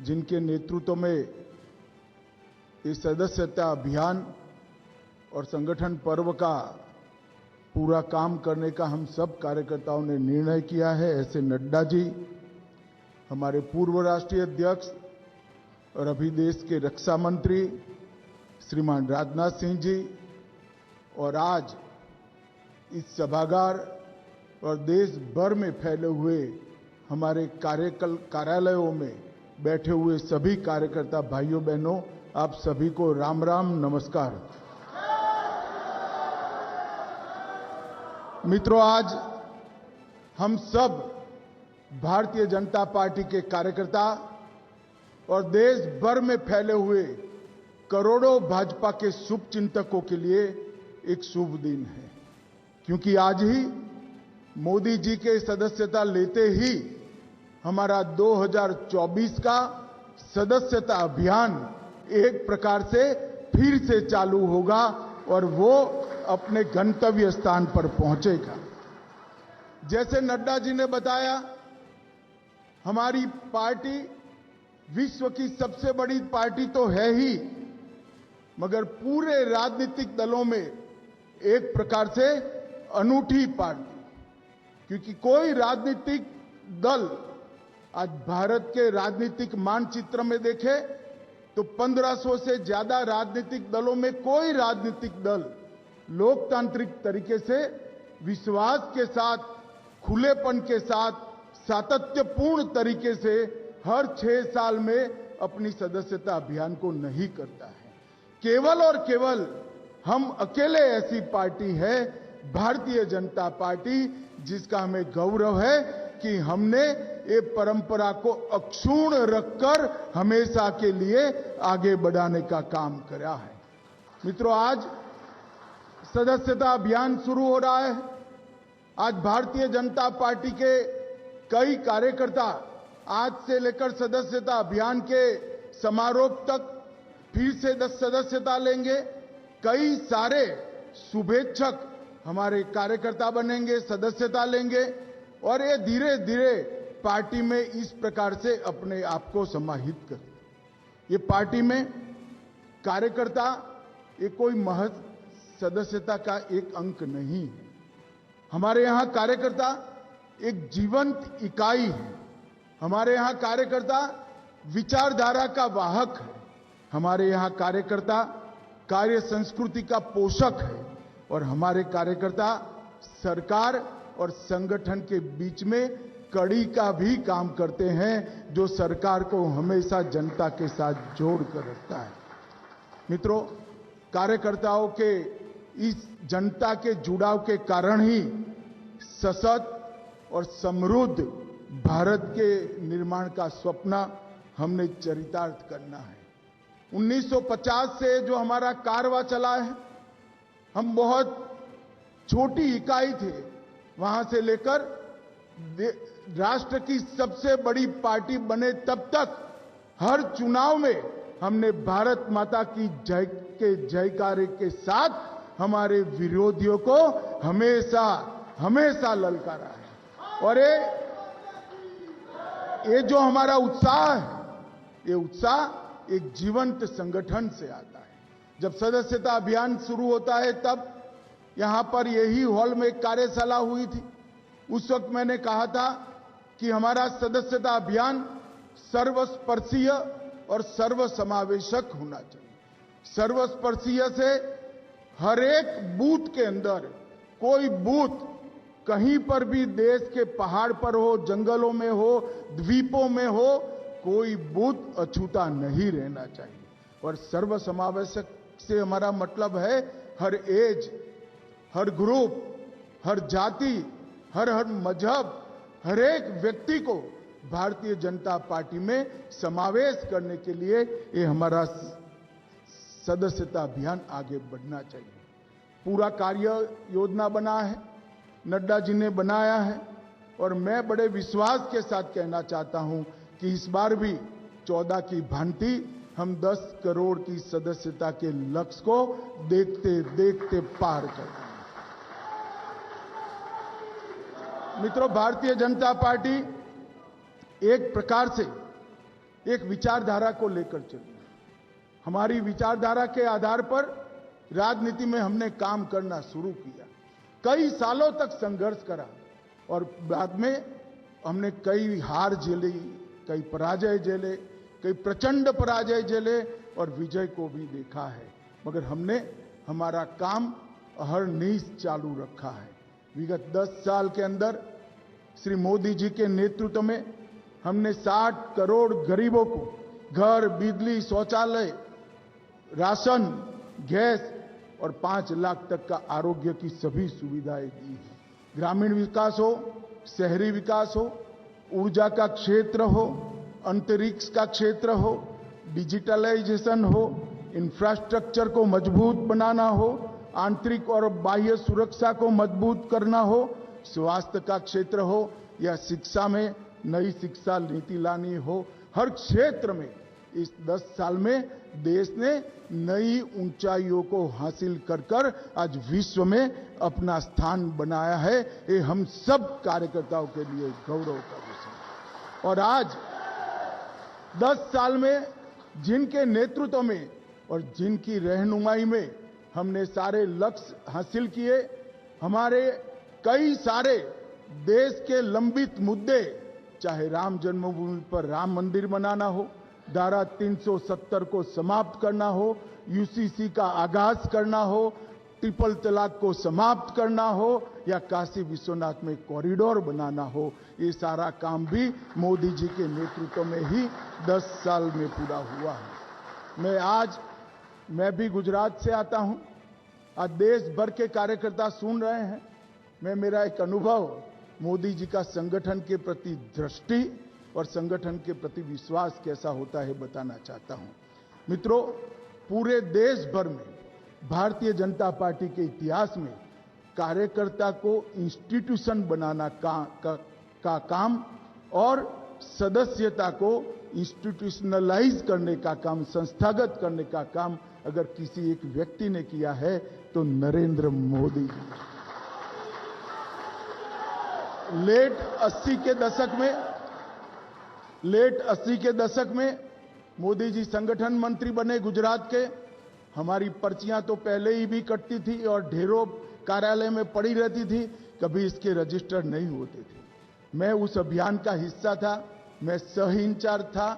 जिनके नेतृत्व में ये सदस्यता अभियान और संगठन पर्व का पूरा काम करने का हम सब कार्यकर्ताओं ने निर्णय किया है, ऐसे नड्डा जी, हमारे पूर्व राष्ट्रीय अध्यक्ष और अभी देश के रक्षा मंत्री श्रीमान राजनाथ सिंह जी, और आज इस सभागार और देश भर में फैले हुए हमारे कार्यालयों में बैठे हुए सभी कार्यकर्ता भाइयों बहनों, आप सभी को राम राम, नमस्कार। मित्रों, आज हम सब भारतीय जनता पार्टी के कार्यकर्ता और देश भर में फैले हुए करोड़ों भाजपा के शुभचिंतकों के लिए एक शुभ दिन है, क्योंकि आज ही मोदी जी के सदस्यता लेते ही हमारा 2024 का सदस्यता अभियान एक प्रकार से फिर से चालू होगा और वो अपने गंतव्य स्थान पर पहुंचेगा। जैसे नड्डा जी ने बताया, हमारी पार्टी विश्व की सबसे बड़ी पार्टी तो है ही, मगर पूरे राजनीतिक दलों में एक प्रकार से अनूठी पार्टी, क्योंकि कोई राजनीतिक दल आज भारत के राजनीतिक मानचित्र में देखे तो 1500 से ज्यादा राजनीतिक दलों में कोई राजनीतिक दल लोकतांत्रिक तरीके से विश्वास के साथ, खुलेपन के साथ, सातत्यपूर्ण तरीके से हर 6 साल में अपनी सदस्यता अभियान को नहीं करता है। केवल और केवल हम अकेले ऐसी पार्टी है, भारतीय जनता पार्टी, जिसका हमें गौरव है कि हमने ये परंपरा को अक्षुण्ण रखकर हमेशा के लिए आगे बढ़ाने का काम करा है। मित्रों, आज सदस्यता अभियान शुरू हो रहा है। आज भारतीय जनता पार्टी के कई कार्यकर्ता आज से लेकर सदस्यता अभियान के समारोह तक फिर से सदस्यता लेंगे। कई सारे शुभेच्छक हमारे कार्यकर्ता बनेंगे, सदस्यता लेंगे और ये धीरे धीरे पार्टी में इस प्रकार से अपने आप को समाहित करें। ये पार्टी में कार्यकर्ता ये कोई महज सदस्यता का एक अंक नहीं है। हमारे यहां कार्यकर्ता एक जीवंत इकाई है। हमारे यहां कार्यकर्ता विचारधारा का वाहक है। हमारे यहां कार्यकर्ता कार्य संस्कृति का पोषक है और हमारे कार्यकर्ता सरकार और संगठन के बीच में कड़ी का भी काम करते हैं, जो सरकार को हमेशा जनता के साथ जोड़ कर रखता है। मित्रों, कार्यकर्ताओं के इस जनता के जुड़ाव के कारण ही सशक्त और समृद्ध भारत के निर्माण का स्वप्न हमने चरितार्थ करना है। 1950 से जो हमारा कारवां चला है, हम बहुत छोटी इकाई थे, वहां से लेकर राष्ट्र की सबसे बड़ी पार्टी बने तब तक हर चुनाव में हमने भारत माता की जय के जयकारे के साथ हमारे विरोधियों को हमेशा हमेशा ललकारा है। और ये जो हमारा उत्साह है, ये उत्साह एक जीवंत संगठन से आता है। जब सदस्यता अभियान शुरू होता है तब यहां पर यही हॉल में एक कार्यशाला हुई थी। उस वक्त मैंने कहा था कि हमारा सदस्यता अभियान सर्वस्पर्शीय और सर्वसमावेशक होना चाहिए। सर्वस्पर्शीय से हर एक बूथ के अंदर, कोई बूथ कहीं पर भी देश के पहाड़ पर हो, जंगलों में हो, द्वीपों में हो, कोई बूथ अछूता नहीं रहना चाहिए। और सर्वसमावेशक से हमारा मतलब है हर एज, हर ग्रुप, हर जाति, हर मजहब, हर एक व्यक्ति को भारतीय जनता पार्टी में समावेश करने के लिए ये हमारा सदस्यता अभियान आगे बढ़ना चाहिए। पूरा कार्य योजना बना है, नड्डा जी ने बनाया है और मैं बड़े विश्वास के साथ कहना चाहता हूं कि इस बार भी 14 की भांति हम 10 करोड़ की सदस्यता के लक्ष्य को देखते देखते पार कर देंगे। मित्रों, भारतीय जनता पार्टी एक प्रकार से एक विचारधारा को लेकर चले। हमारी विचारधारा के आधार पर राजनीति में हमने काम करना शुरू किया, कई सालों तक संघर्ष करा और बाद में हमने कई हार झेली, कई पराजय झेले, कई प्रचंड पराजय झेले और विजय को भी देखा है, मगर हमने हमारा काम अहरनिश चालू रखा है। विगत 10 साल के अंदर श्री मोदी जी के नेतृत्व में हमने 60 करोड़ गरीबों को घर, बिजली, शौचालय, राशन, गैस और 5 लाख तक का आरोग्य की सभी सुविधाएं दी हैं। ग्रामीण विकास हो, शहरी विकास हो, ऊर्जा का क्षेत्र हो, अंतरिक्ष का क्षेत्र हो, डिजिटलाइजेशन हो, इंफ्रास्ट्रक्चर को मजबूत बनाना हो, आंतरिक और बाह्य सुरक्षा को मजबूत करना हो, स्वास्थ्य का क्षेत्र हो या शिक्षा में नई शिक्षा नीति लानी हो, हर क्षेत्र में इस 10 साल में देश ने नई ऊंचाइयों को हासिल कर आज विश्व में अपना स्थान बनाया है। ये हम सब कार्यकर्ताओं के लिए गौरव का विषय है। और आज 10 साल में जिनके नेतृत्व में और जिनकी रहनुमाई में हमने सारे लक्ष्य हासिल किए, हमारे कई सारे देश के लंबित मुद्दे, चाहे राम जन्मभूमि पर राम मंदिर बनाना हो, धारा 370 को समाप्त करना हो, यूसीसी का आगाज करना हो, ट्रिपल तलाक को समाप्त करना हो या काशी विश्वनाथ में कॉरिडोर बनाना हो, ये सारा काम भी मोदी जी के नेतृत्व में ही 10 साल में पूरा हुआ है। मैं भी गुजरात से आता हूं। आज देश भर के कार्यकर्ता सुन रहे हैं। मेरा एक अनुभव मोदी जी का संगठन के प्रति दृष्टि और संगठन के प्रति विश्वास कैसा होता है बताना चाहता हूं। मित्रों, पूरे देश भर में भारतीय जनता पार्टी के इतिहास में कार्यकर्ता को इंस्टीट्यूशन बनाना का काम और सदस्यता को इंस्टीट्यूशनलाइज करने का काम, संस्थागत करने का काम अगर किसी एक व्यक्ति ने किया है तो नरेंद्र मोदी जी। लेट 80 के दशक में मोदी जी संगठन मंत्री बने गुजरात के। हमारी पर्चियां तो पहले ही भी कटती थी और ढेरों कार्यालय में पड़ी रहती थी, कभी इसके रजिस्टर नहीं होते थे। मैं उस अभियान का हिस्सा था, मैं सह इंचार्ज था,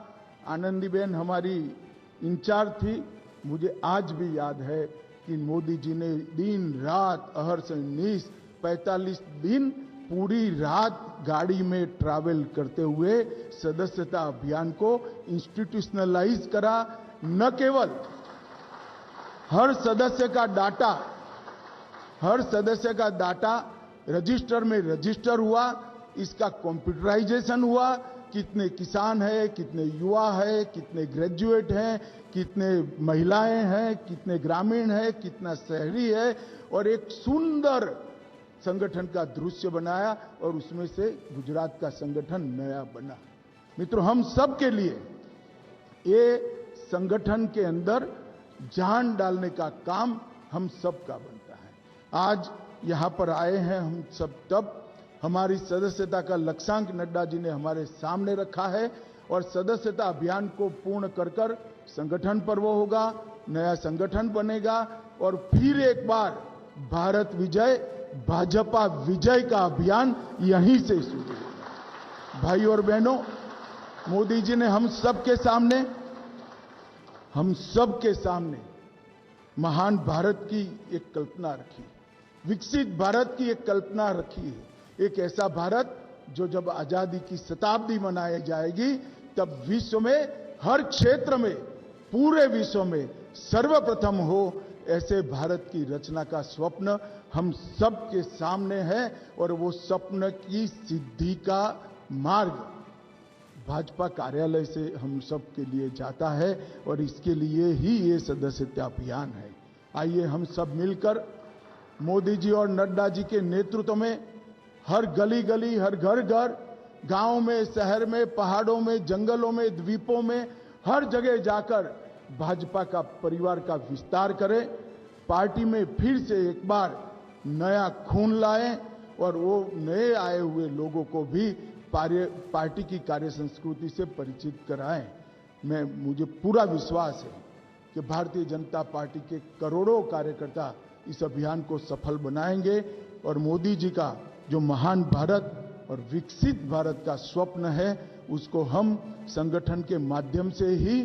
आनंदीबेन हमारी इंचार्ज थी। मुझे आज भी याद है कि मोदी जी ने दिन रात अहरनिश 45 दिन पूरी रात गाड़ी में ट्रैवल करते हुए सदस्यता अभियान को इंस्टीट्यूशनलाइज करा। न केवल हर सदस्य का डाटा रजिस्टर में रजिस्टर हुआ, इसका कंप्यूटराइजेशन हुआ। कितने किसान हैं, कितने युवा हैं, कितने ग्रेजुएट हैं, कितने महिलाएं हैं, कितने ग्रामीण हैं, कितना शहरी है, और एक सुंदर संगठन का दृश्य बनाया और उसमें से गुजरात का संगठन नया बना। मित्रों, हम सब के लिए ये संगठन के अंदर जान डालने का काम हम सब का बनता है। आज यहां पर आए हैं हम सब, तब हमारी सदस्यता का लक्ष्यांक नड्डा जी ने हमारे सामने रखा है और सदस्यता अभियान को पूर्ण कर संगठन पर्व होगा, नया संगठन बनेगा और फिर एक बार भारत विजय, भाजपा विजय का अभियान यहीं से शुरू होगा। भाई और बहनों, मोदी जी ने हम सबके सामने महान भारत की एक कल्पना रखी, विकसित भारत की एक कल्पना रखी है। एक ऐसा भारत जो जब आजादी की शताब्दी मनाई जाएगी तब विश्व में हर क्षेत्र में, पूरे विश्व में सर्वप्रथम हो, ऐसे भारत की रचना का स्वप्न हम सब के सामने है और वो स्वप्न की सिद्धि का मार्ग भाजपा कार्यालय से हम सब के लिए जाता है और इसके लिए ही ये सदस्यता अभियान है। आइए हम सब मिलकर मोदी जी और नड्डा जी के नेतृत्व में हर गली गली, हर घर घर, गांव में, शहर में, पहाड़ों में, जंगलों में, द्वीपों में, हर जगह जाकर भाजपा का परिवार का विस्तार करें, पार्टी में फिर से एक बार नया खून लाएं और वो नए आए हुए लोगों को भी पार्टी की कार्य संस्कृति से परिचित कराएं। मुझे पूरा विश्वास है कि भारतीय जनता पार्टी के करोड़ों कार्यकर्ता इस अभियान को सफल बनाएंगे और मोदी जी का जो महान भारत और विकसित भारत का स्वप्न है उसको हम संगठन के माध्यम से ही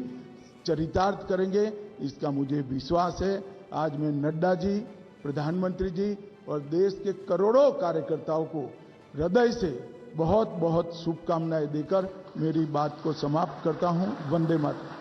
चरितार्थ करेंगे, इसका मुझे विश्वास है। आज मैं नड्डा जी, प्रधानमंत्री जी और देश के करोड़ों कार्यकर्ताओं को हृदय से बहुत बहुत शुभकामनाएं देकर मेरी बात को समाप्त करता हूं। वंदे मातरम।